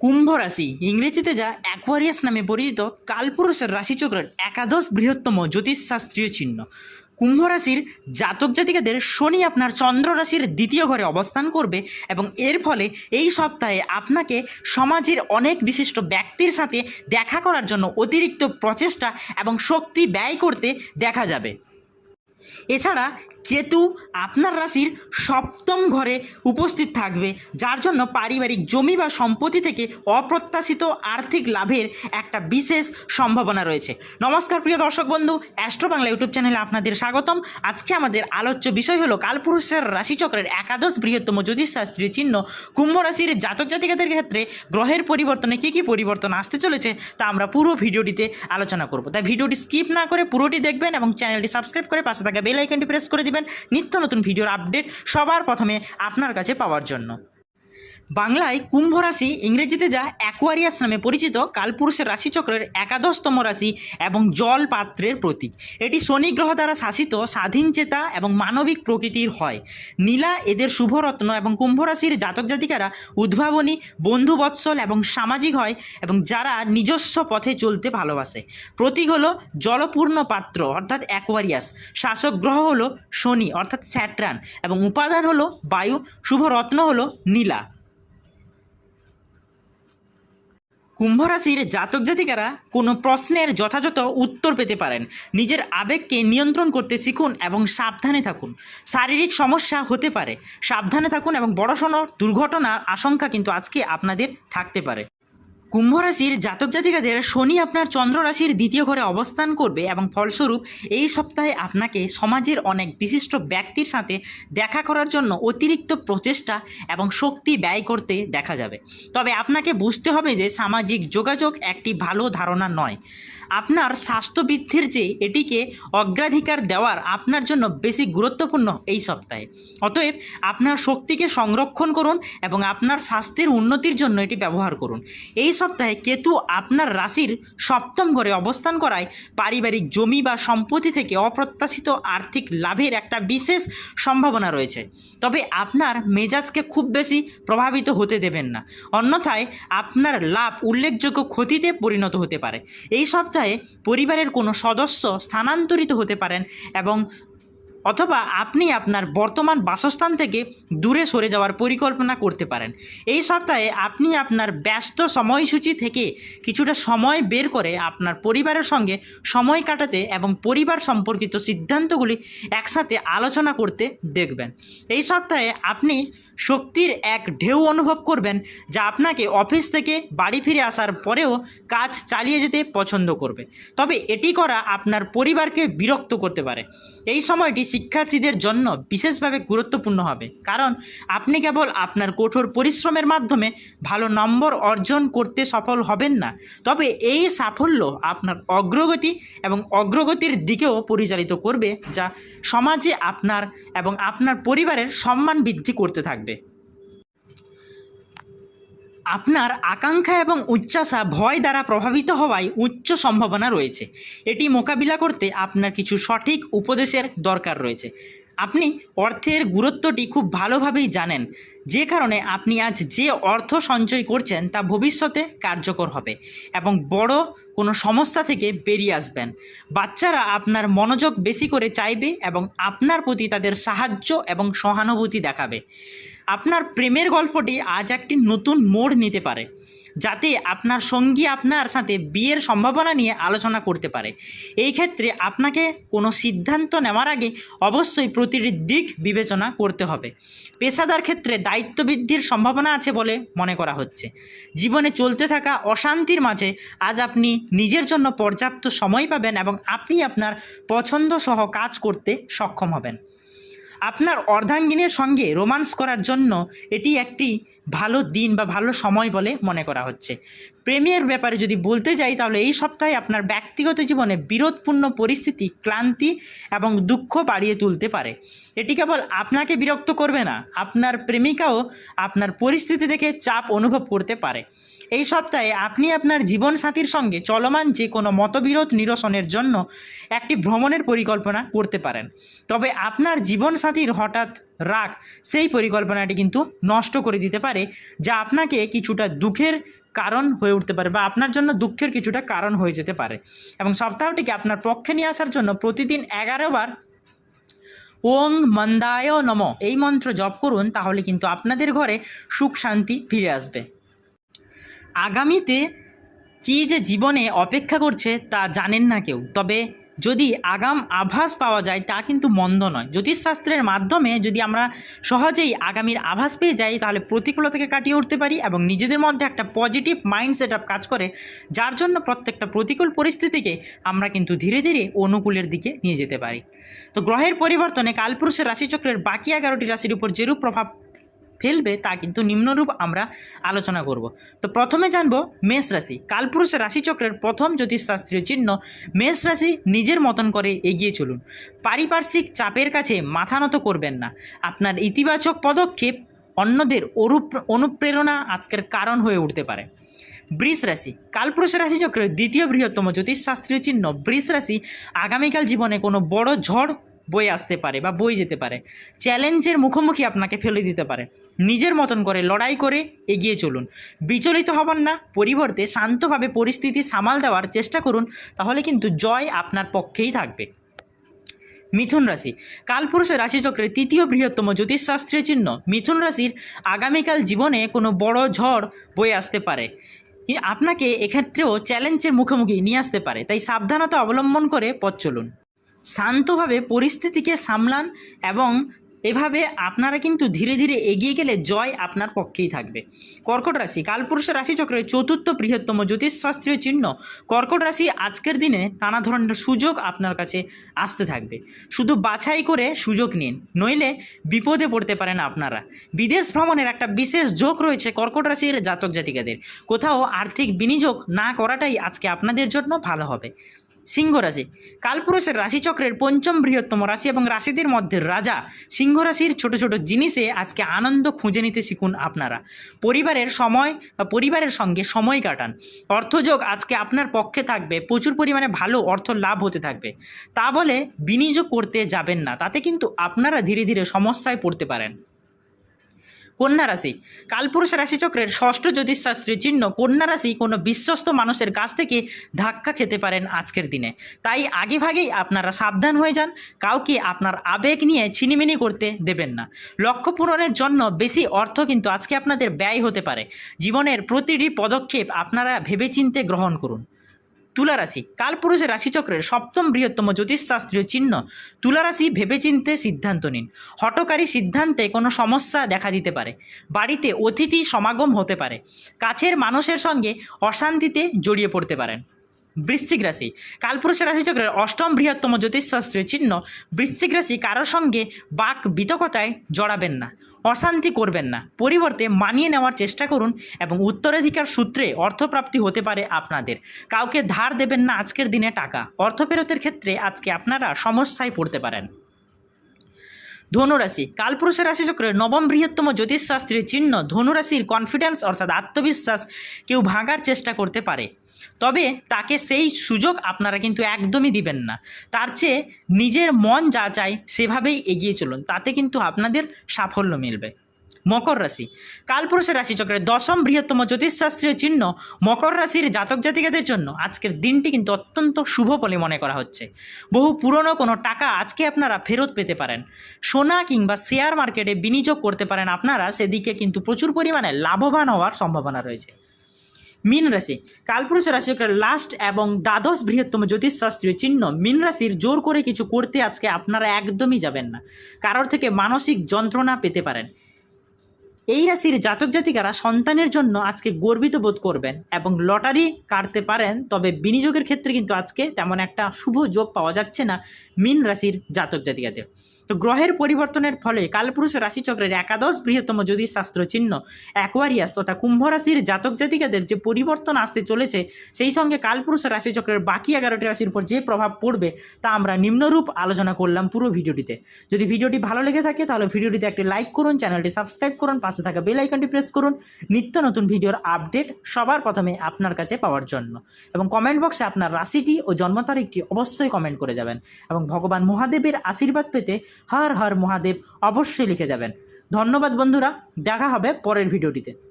কুম্ভ রাশি ইংরেজিতে যা অ্যাকোয়ারিয়াস নামে পরিচিত কালপুরুষের রাশিচক্রের একাদশ বৃহত্তম জ্যোতিষশাস্ত্রীয় চিহ্ন। কুম্ভ রাশির জাতক জাতিকাদের শনি আপনার চন্দ্র রাশির দ্বিতীয় ঘরে অবস্থান করবে এবং এর ফলে এই সপ্তাহে আপনাকে সমাজের অনেক বিশিষ্ট ব্যক্তির সাথে দেখা করার জন্য অতিরিক্ত প্রচেষ্টা এবং শক্তি ব্যয় করতে দেখা যাবে। এছাড়া কেতু আপনার রাশির সপ্তম ঘরে উপস্থিত থাকবে, যার জন্য পারিবারিক জমি বা সম্পত্তি থেকে অপ্রত্যাশিত আর্থিক লাভের একটা বিশেষ সম্ভাবনা রয়েছে। নমস্কার প্রিয় দর্শক বন্ধু, অ্যাস্ট্রো বাংলা ইউটিউব চ্যানেলে আপনাদের স্বাগতম। আজকে আমাদের আলোচ্য বিষয় হলো কালপুরুষের রাশিচক্রের একাদশ বৃহত্তম জ্যোতিষশাস্ত্রীয় চিহ্ন কুম্ভ রাশির জাতক জাতিকাদের ক্ষেত্রে গ্রহের পরিবর্তনে কী কী পরিবর্তন আসতে চলেছে তা আমরা পুরো ভিডিওটিতে আলোচনা করব। তাই ভিডিওটি স্কিপ না করে পুরোটি দেখবেন এবং চ্যানেলটি সাবস্ক্রাইব করে পাশে থাকা বেল আইকনটি প্রেস করে দিবেন নিত্য নতুন ভিডিওর আপডেট সবার প্রথমে আপনার কাছে পাওয়ার জন্য। বাংলায় কুম্ভ রাশি ইংরেজিতে যা অ্যাকোয়ারিয়াস নামে পরিচিত কালপুরুষের রাশিচক্রের একাদশতম রাশি এবং জল পাত্রের প্রতীক। এটি শনি গ্রহ দ্বারা শাসিত, স্বাধীন চেতা এবং মানবিক প্রকৃতির হয়। নীলা এদের শুভরত্ন এবং কুম্ভ রাশির জাতক জাতিকারা উদ্ভাবনী, বন্ধুবৎসল এবং সামাজিক হয় এবং যারা নিজস্ব পথে চলতে ভালোবাসে। প্রতীক হলো জলপূর্ণ পাত্র অর্থাৎ অ্যাকোয়ারিয়াস। শাসক গ্রহ হলো শনি অর্থাৎ স্যাট্রান এবং উপাদান হলো বায়ু। শুভরত্ন হলো নীলা। কুম্ভ রাশির জাতক জাতিকারা কোনো প্রশ্নের যথাযথ উত্তর পেতে পারেন। নিজের আবেগকে নিয়ন্ত্রণ করতে শিখুন এবং সাবধানে থাকুন। শারীরিক সমস্যা হতে পারে, সাবধানে থাকুন এবং বড়সড় দুর্ঘটনার আশঙ্কা কিন্তু আজকে আপনাদের থাকতে পারে। কুম্ভ রাশির জাতক জাতিকাদের শনি আপনার চন্দ্র রাশির দ্বিতীয় ঘরে অবস্থান করবে এবং ফলস্বরূপ এই সপ্তাহে আপনাকে সমাজের অনেক বিশিষ্ট ব্যক্তির সাথে দেখা করার জন্য অতিরিক্ত প্রচেষ্টা এবং শক্তি ব্যয় করতে দেখা যাবে। তবে আপনাকে বুঝতে হবে যে সামাজিক যোগাযোগ একটি ভালো ধারণা নয়। আপনার স্বাস্থ্য বৃদ্ধির চেয়ে এটিকে অগ্রাধিকার দেওয়ার আপনার জন্য বেশি গুরুত্বপূর্ণ এই সপ্তাহে। অতএব আপনার শক্তিকে সংরক্ষণ করুন এবং আপনার স্বাস্থ্যের উন্নতির জন্য এটি ব্যবহার করুন। এই সপ্তাহে কেতু আপনার রাশির সপ্তম ঘরে অবস্থান করায় পারিবারিক জমি বা সম্পত্তি থেকে অপ্রত্যাশিত আর্থিক লাভের একটা বিশেষ সম্ভাবনা রয়েছে। তবে আপনার মেজাজকে খুব বেশি প্রভাবিত হতে দেবেন না, অন্যথায় আপনার লাভ উল্লেখযোগ্য ক্ষতিতে পরিণত হতে পারে। এই সপ্তাহে পরিবারের কোনো সদস্য স্থানান্তরিত হতে পারেন এবং অথবা আপনি আপনার বর্তমান বাসস্থান থেকে দূরে সরে যাওয়ার পরিকল্পনা করতে পারেন। এই সপ্তাহে আপনি আপনার ব্যস্ত সময়সূচি থেকে কিছুটা সময় বের করে আপনার পরিবারের সঙ্গে সময় কাটাতে এবং পরিবার সম্পর্কিত সিদ্ধান্তগুলি একসাথে আলোচনা করতে দেখবেন। এই সপ্তাহে আপনি শক্তির এক ঢেউ অনুভব করবেন, যা আপনাকে অফিস থেকে বাড়ি ফিরে আসার পরেও কাজ চালিয়ে যেতে পছন্দ করবে। তবে এটি করা আপনার পরিবারকে বিরক্ত করতে পারে। এই সময়টি শিক্ষার্থীদের জন্য বিশেষভাবে গুরুত্বপূর্ণ হবে, কারণ আপনি কেবল আপনার কঠোর পরিশ্রমের মাধ্যমে ভালো নম্বর অর্জন করতে সফল হবেন না, তবে এই সাফল্য আপনার অগ্রগতি এবং অগ্রগতির দিকেও পরিচালিত করবে, যা সমাজে আপনার এবং আপনার পরিবারের সম্মান বৃদ্ধি করতে থাকবে। আপনার আকাঙ্ক্ষা এবং উচ্চাশা ভয় দ্বারা প্রভাবিত হওয়ায় উচ্চ সম্ভাবনা রয়েছে। এটি মোকাবিলা করতে আপনার কিছু সঠিক উপদেশের দরকার রয়েছে। আপনি অর্থের গুরুত্বটি খুব ভালোভাবেই জানেন, যে কারণে আপনি আজ যে অর্থ সঞ্চয় করছেন তা ভবিষ্যতে কার্যকর হবে এবং বড় কোনো সমস্যা থেকে বেরিয়ে আসবেন। বাচ্চারা আপনার মনোযোগ বেশি করে চাইবে এবং আপনার প্রতি তাদের সাহায্য এবং সহানুভূতি দেখাবে। আপনার প্রেমের গল্পটি আজ একটি নতুন মোড় নিতে পারে, যাতে আপনার সঙ্গী আপনার সাথে বিয়ের সম্ভাবনা নিয়ে আলোচনা করতে পারে। এই ক্ষেত্রে আপনাকে কোনো সিদ্ধান্ত নেওয়ার আগে অবশ্যই প্রতিটি দিক বিবেচনা করতে হবে। পেশাদার ক্ষেত্রে দায়িত্ব বৃদ্ধির সম্ভাবনা আছে বলে মনে করা হচ্ছে। জীবনে চলতে থাকা অশান্তির মাঝে আজ আপনি নিজের জন্য পর্যাপ্ত সময় পাবেন এবং আপনি আপনার পছন্দ সহ কাজ করতে সক্ষম হবেন। আপনার অর্ধাঙ্গিনীর সঙ্গে রোমান্স করার জন্য এটি একটি ভালো দিন বা ভালো সময় বলে মনে করা হচ্ছে। প্রেমের ব্যাপারে যদি বলতে যাই, তাহলে এই সপ্তাহে আপনার ব্যক্তিগত জীবনে বিরোধপূর্ণ পরিস্থিতি ক্লান্তি এবং দুঃখ বাড়িয়ে তুলতে পারে। এটি কেবল আপনাকে বিরক্ত করবে না, আপনার প্রেমিকাও আপনার পরিস্থিতি দেখে চাপ অনুভব করতে পারে। এই সপ্তাহে আপনি আপনার জীবনসাথীর সঙ্গে চলমান যে কোনো মতবিরোধ নিরসনের জন্য একটি ভ্রমণের পরিকল্পনা করতে পারেন। তবে আপনার জীবনসাথীর হঠাৎ রাগ সেই পরিকল্পনাটি কিন্তু নষ্ট করে দিতে পারে, যা আপনাকে কিছুটা দুঃখের কারণ হয়ে উঠতে পারে বা আপনার জন্য দুঃখের কিছুটা কারণ হয়ে যেতে পারে। এবং সপ্তাহটিকে আপনার পক্ষে নিয়ে আসার জন্য প্রতিদিন 11 বার ওং মন্দায় নম এই মন্ত্র জপ করুন, তাহলে কিন্তু আপনাদের ঘরে সুখ শান্তি ফিরে আসবে। আগামীতে কী যে জীবনে অপেক্ষা করছে তা জানেন না কেউ, তবে যদি আগাম আভাস পাওয়া যায় তা কিন্তু মন্দ নয়। জ্যোতিষশাস্ত্রের মাধ্যমে যদি আমরা সহজেই আগামীর আভাস পেয়ে যাই, তাহলে প্রতিকূলতাকে কাটিয়ে উঠতে পারি এবং নিজেদের মধ্যে একটা পজিটিভ মাইন্ড সেট আপ কাজ করে, যার জন্য প্রত্যেকটা প্রতিকূল পরিস্থিতিকে আমরা কিন্তু ধীরে ধীরে অনুকূলের দিকে নিয়ে যেতে পারি। তো গ্রহের পরিবর্তনে কালপুরুষের রাশিচক্রের বাকি 11টি রাশির উপর যেরূপ প্রভাব ফেলবে তা কিন্তু নিম্নরূপ আমরা আলোচনা করব। তো প্রথমে জানব মেষ রাশি। কালপুরুষের রাশিচক্রের প্রথম জ্যোতিষশাস্ত্রীয় চিহ্ন মেষ রাশি। নিজের মতন করে এগিয়ে চলুন, পারিপার্শ্বিক চাপের কাছে মাথা নত করবেন না। আপনার ইতিবাচক পদক্ষেপ অন্যদের অনুপ্রেরণা আজকের কারণ হয়ে উঠতে পারে। বৃষ রাশি। কালপুরুষের রাশিচক্রের দ্বিতীয় বৃহত্তম জ্যোতিষশাস্ত্রীয় চিহ্ন বৃষ রাশি। আগামীকাল জীবনে কোনো বড় ঝড় বয়ে আসতে পারে বা বয়ে যেতে পারে, চ্যালেঞ্জের মুখোমুখি আপনাকে ফেলে দিতে পারে। নিজের মতন করে লড়াই করে এগিয়ে চলুন, বিচলিত হবেন না, পরিবর্তে শান্তভাবে পরিস্থিতি সামাল দেওয়ার চেষ্টা করুন, তাহলে কিন্তু জয় আপনার পক্ষেই থাকবে। মিথুন রাশি। কালপুরুষের রাশিচক্রের তৃতীয় বৃহত্তম জ্যোতিষশাস্ত্রীয় চিহ্ন মিথুন রাশির। আগামীকাল জীবনে কোনো বড় ঝড় বয়ে আসতে পারে, আপনাকে এক্ষেত্রেও চ্যালেঞ্জের মুখোমুখি নিয়ে আসতে পারে, তাই সাবধানতা অবলম্বন করে পথ চলুন। শান্তভাবে পরিস্থিতিকে সামলান এবং এভাবে আপনারা কিন্তু ধীরে ধীরে এগিয়ে গেলে জয় আপনার পক্ষেই থাকবে। কর্কট রাশি। কালপুরুষের রাশিচক্রের চতুর্থ বৃহত্তম জ্যোতিষশাস্ত্রীয় চিহ্ন কর্কট রাশি। আজকের দিনে নানা ধরনের সুযোগ আপনার কাছে আসতে থাকবে, শুধু বাছাই করে সুযোগ নিন, নইলে বিপদে পড়তে পারেন আপনারা। বিদেশ ভ্রমণের একটা বিশেষ ঝোঁক রয়েছে কর্কট রাশির জাতক জাতিকাদের। কোথাও আর্থিক বিনিয়োগ না করাটাই আজকে আপনাদের জন্য ভালো হবে। সিংহ রাশি। কালপুরুষের রাশিচক্রের পঞ্চম বৃহত্তম রাশি এবং রাশিদের মধ্যে রাজা। সিংহ রাশির ছোট ছোট জিনিসে আজকে আনন্দ খুঁজে নিতে শিখুন আপনারা। পরিবারের সঙ্গে সময় কাটান। অর্থযোগ আজকে আপনার পক্ষে থাকবে, প্রচুর পরিমাণে ভালো অর্থ লাভ হতে থাকবে। তা বলে বিনিয়োগ করতে যাবেন না, তাতে কিন্তু আপনারা ধীরে ধীরে সমস্যায় পড়তে পারেন। কন্যা রাশি। কালপুরুষ রাশিচক্রের ষষ্ঠ জ্যোতিষশাস্ত্রীয় চিহ্ন কন্যা রাশি। কোনো বিশ্বস্ত মানুষের কাছ থেকে ধাক্কা খেতে পারেন আজকের দিনে, তাই আগেভাগেই আপনারা সাবধান হয়ে যান। কাউকে আপনার আবেগ নিয়ে ছিনিমিনি করতে দেবেন না। লক্ষ্য পূরণের জন্য বেশি অর্থ কিন্তু আজকে আপনাদের ব্যয় হতে পারে। জীবনের প্রতিটি পদক্ষেপ আপনারা ভেবেচিন্তে গ্রহণ করুন। তুলা রাশি। কালপুরুষের রাশিচক্রের সপ্তম বৃহত্তম জ্যোতিষশাস্ত্রীয় চিহ্ন তুলা রাশি। ভেবেচিন্তে সিদ্ধান্ত নিন। হঠকারী সিদ্ধান্তে কোনো সমস্যা দেখা দিতে পারে। বাড়িতে অতিথি সমাগম হতে পারে। কাছের মানুষের সঙ্গে অশান্তিতে জড়িয়ে পড়তে পারেন। বৃশ্চিক রাশি। কালপুরুষের রাশিচক্রের অষ্টম বৃহত্তম জ্যোতিষশাস্ত্রীয় চিহ্ন বৃশ্চিক রাশি। কারোর সঙ্গে বাক বিতকতায় জড়াবেন না, অশান্তি করবেন না, পরিবর্তে মানিয়ে নেওয়ার চেষ্টা করুন এবং উত্তরাধিকার সূত্রে অর্থপ্রাপ্তি হতে পারে আপনাদের। কাউকে ধার দেবেন না আজকের দিনে টাকা। অর্থ ফেরতের ক্ষেত্রে আজকে আপনারা সমস্যায় পড়তে পারেন। ধনুরাশি। কালপুরুষের রাশিচক্রের নবম বৃহত্তম জ্যোতিষশাস্ত্রীয় চিহ্ন ধনুরাশির। কনফিডেন্স অর্থাৎ আত্মবিশ্বাস কেউ ভাঙার চেষ্টা করতে পারে, তবে তাকে সেই সুযোগ আপনারা কিন্তু একদমই দিবেন না। তার চেয়ে নিজের মন যা চায় সেভাবেই এগিয়ে চলুন, তাতে কিন্তু আপনাদের সাফল্য মিলবে। মকর রাশি। কালপুরুষের রাশিচক্রের দশম বৃহত্তম জ্যোতিষশাস্ত্রীয় চিহ্ন মকর রাশির জাতক জাতিকাদের জন্য আজকের দিনটি কিন্তু অত্যন্ত শুভ বলে মনে করা হচ্ছে। বহু পুরনো কোনো টাকা আজকে আপনারা ফেরত পেতে পারেন। সোনা কিংবা শেয়ার মার্কেটে বিনিয়োগ করতে পারেন আপনারা, সেদিকে কিন্তু প্রচুর পরিমাণে লাভবান হওয়ার সম্ভাবনা রয়েছে। মীন রাশি। কালপুরুষ রাশিচক্রের লাস্ট এবং দ্বাদশ বৃহত্তম জ্যোতিষশাস্ত্রীয় চিহ্ন মীন রাশির। জোর করে কিছু করতে আজকে আপনারা একদমই যাবেন না, কারোর থেকে মানসিক যন্ত্রণা পেতে পারেন। এই রাশির জাতক জাতিকারা সন্তানের জন্য আজকে গর্বিত বোধ করবেন এবং লটারি কাটতে পারেন, তবে বিনিয়োগের ক্ষেত্রে কিন্তু আজকে তেমন একটা শুভ যোগ পাওয়া যাচ্ছে না মীন রাশির জাতক জাতিকাদের। তো গ্রহের পরিবর্তনের ফলে কালপুরুষ রাশিচক্রের একাদশ বৃহত্তম জ্যোতিষশাস্ত্র চিহ্ন অ্যাকোয়ারিয়াস তথা কুম্ভ রাশির জাতক জাতিকাদের যে পরিবর্তন আসতে চলেছে, সেই সঙ্গে কালপুরুষ রাশিচক্রের বাকি 11টি রাশির উপর যে প্রভাব পড়বে তা আমরা নিম্নরূপ আলোচনা করলাম পুরো ভিডিওটিতে। যদি ভিডিওটি ভালো লেগে থাকে তাহলে ভিডিওটিতে একটি লাইক করুন, চ্যানেলটি সাবস্ক্রাইব করুন, পাশে থাকা বেল আইকনটি প্রেস করুন নিত্য নতুন ভিডিওর আপডেট সবার প্রথমে আপনার কাছে পাওয়ার জন্য। এবং কমেন্ট বক্সে আপনার রাশিটি ও জন্ম তারিখটি অবশ্যই কমেন্ট করে যাবেন। এবং ভগবান মহাদেবের আশীর্বাদ পেতে হর হর মহাদেব অবশ্যই লিখে যাবেন। ধন্যবাদ বন্ধুরা, দেখা হবে পরের ভিডিওটিতে।